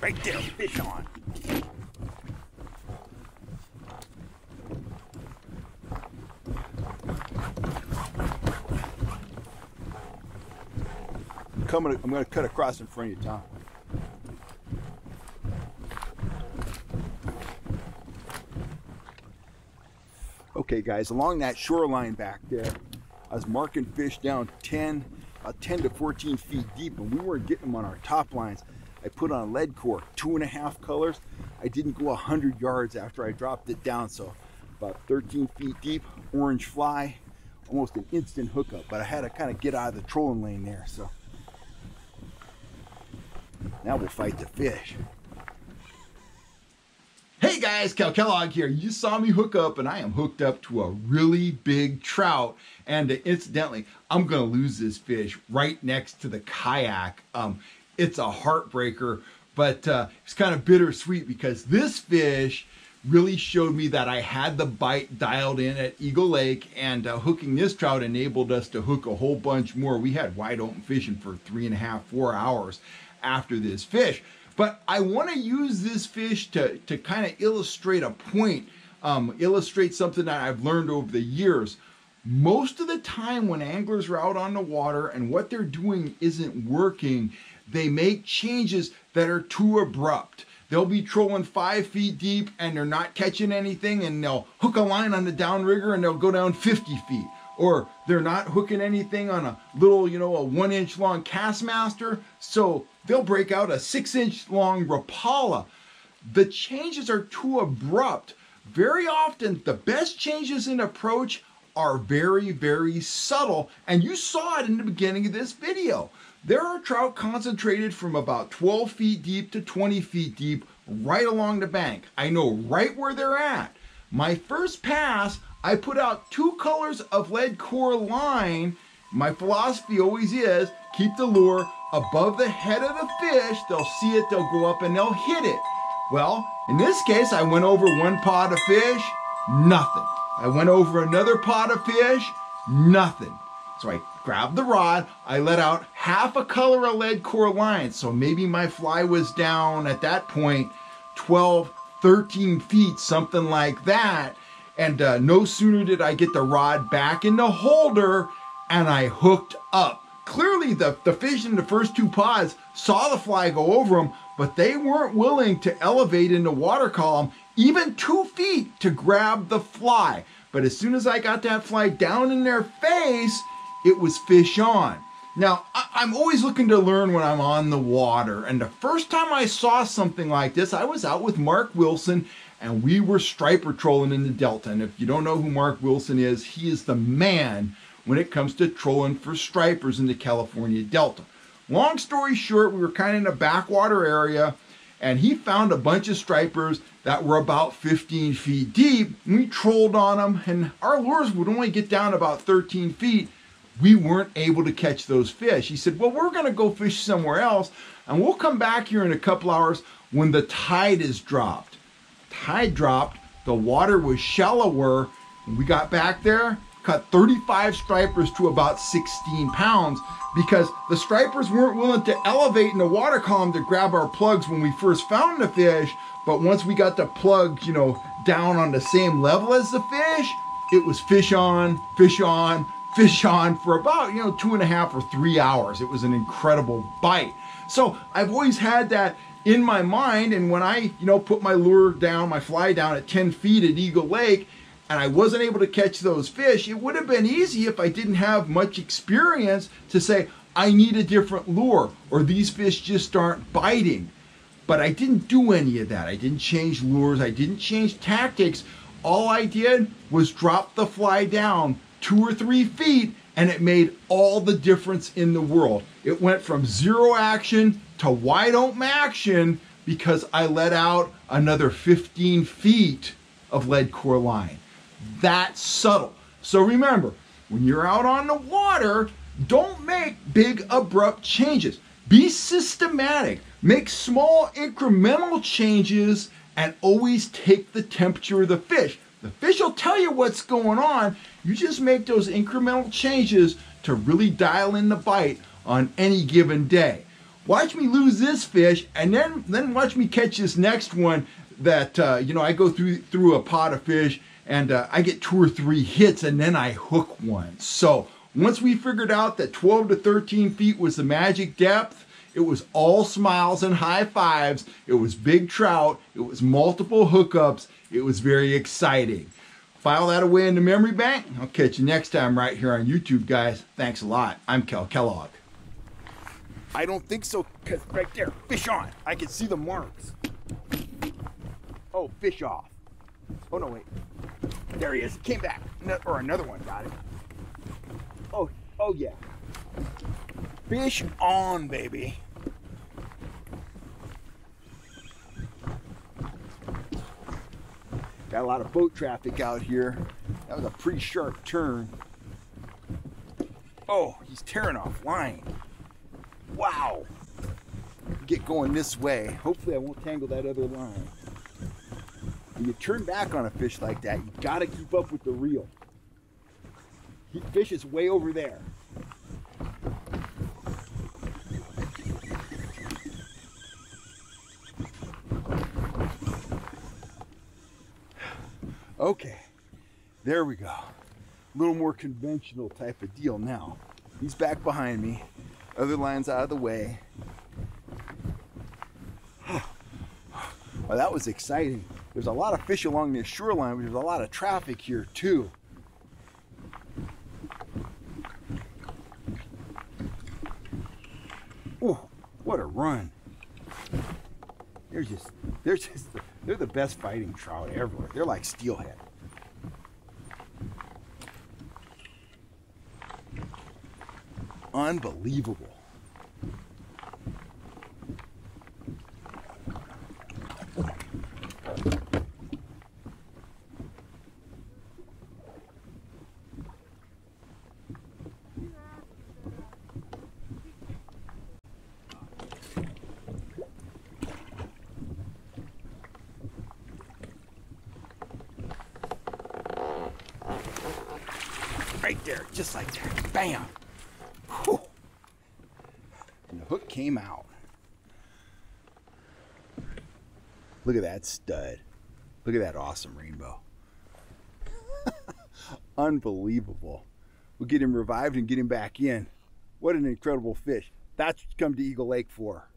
Right there, fish on. I'm going to cut across in front of you, Tom. Okay guys, along that shoreline back there, I was marking fish down 10 to 14 feet deep, and we weren't getting them on our top lines. I put on lead core, 2.5 colors. I didn't go 100 yards after I dropped it down, so about 13 feet deep, orange fly, almost an instant hookup, but I had to kind of get out of the trolling lane there, so. Now we'll fight the fish. Hey guys, Cal Kellogg here. You saw me hook up, and I am hooked up to a really big trout. And incidentally, I'm gonna lose this fish right next to the kayak. It's a heartbreaker, but it's kind of bittersweet because this fish really showed me that I had the bite dialed in at Eagle Lake, and hooking this trout enabled us to hook a whole bunch more. We had wide open fishing for 3.5, 4 hours after this fish. But I want to use this fish to kind of illustrate a point, illustrate something that I've learned over the years. Most of the time when anglers are out on the water and what they're doing isn't working, they make changes that are too abrupt. They'll be trolling 5 feet deep and they're not catching anything, and they'll hook a line on the downrigger and they'll go down 50 feet. Or they're not hooking anything on a little, a 1-inch long Castmaster, so they'll break out a 6-inch long Rapala. The changes are too abrupt. Very often, the best changes in approach are very, very subtle, and you saw it in the beginning of this video. There are trout concentrated from about 12 feet deep to 20 feet deep right along the bank. I know right where they're at. My first pass, I put out 2 colors of lead core line. My philosophy always is keep the lure above the head of the fish. They'll see it, they'll go up, and they'll hit it. Well, in this case, I went over 1 pod of fish, nothing. I went over another pod of fish, nothing. So I grabbed the rod, I let out half a color of lead core line. So maybe my fly was down at that point 12, 13 feet, something like that. And no sooner did I get the rod back in the holder and I hooked up. Clearly the fish in the first 2 pods saw the fly go over them, but they weren't willing to elevate in the water column even 2 feet to grab the fly. But as soon as I got that fly down in their face, it was fish on. Now, I'm always looking to learn when I'm on the water. And the first time I saw something like this, I was out with Mark Wilson, and we were striper trolling in the Delta. And if you don't know who Mark Wilson is, he is the man when it comes to trolling for stripers in the California Delta. Long story short, we were kind of in a backwater area, and he found a bunch of stripers that were about 15 feet deep. And we trolled on them, and our lures would only get down about 13 feet. We weren't able to catch those fish. He said, well, we're gonna go fish somewhere else, and we'll come back here in a couple hours when the tide is dropped. Tide dropped, the water was shallower. When we got back there, cut 35 stripers to about 16 pounds because the stripers weren't willing to elevate in the water column to grab our plugs when we first found the fish. But once we got the plugs, down on the same level as the fish, it was fish on, fish on, fish on for about, 2.5 or 3 hours. It was an incredible bite. So I've always had that in my mind, and when I, put my lure down, my fly down at 10 feet at Eagle Lake, and I wasn't able to catch those fish, it would have been easy if I didn't have much experience to say, I need a different lure, or these fish just aren't biting. But I didn't do any of that. I didn't change lures, I didn't change tactics. All I did was drop the fly down 2 or 3 feet, and it made all the difference in the world. It went from 0 action to wide open action because I let out another 15 feet of lead core line. That's subtle. So remember, when you're out on the water, don't make big abrupt changes. Be systematic. Make small incremental changes and always take the temperature of the fish. The fish will tell you what's going on. You just make those incremental changes to really dial in the bite on any given day. watch me lose this fish, and then watch me catch this next one that, you know, I go through a pot of fish, and I get 2 or 3 hits, and then I hook one. So once we figured out that 12 to 13 feet was the magic depth, it was all smiles and high fives. It was big trout. It was multiple hookups. It was very exciting. File that away in the memory bank. I'll catch you next time right here on YouTube, guys. Thanks a lot. I'm Kel Kellogg. I don't think so, because right there, fish on. I can see the marks. Oh, fish off. Oh, no, wait. There he is. He came back. Or another one got it. Oh, yeah. Fish on, baby. Got a lot of boat traffic out here. That was a pretty sharp turn. Oh, he's tearing off line. Wow. Get going this way. Hopefully I won't tangle that other line. When you turn back on a fish like that, you gotta keep up with the reel. Fish is way over there. Okay, there we go. A little more conventional type of deal now. He's back behind me. Other line's out of the way. Well, that was exciting. There's a lot of fish along this shoreline, but there's a lot of traffic here too. Oh, what a run. They're the best fighting trout ever. They're like steelhead. Unbelievable. Right there, just like that. Bam! Whew. And the hook came out. Look at that stud. Look at that awesome rainbow. Unbelievable. We'll get him revived and get him back in. What an incredible fish. That's what you come to Eagle Lake for.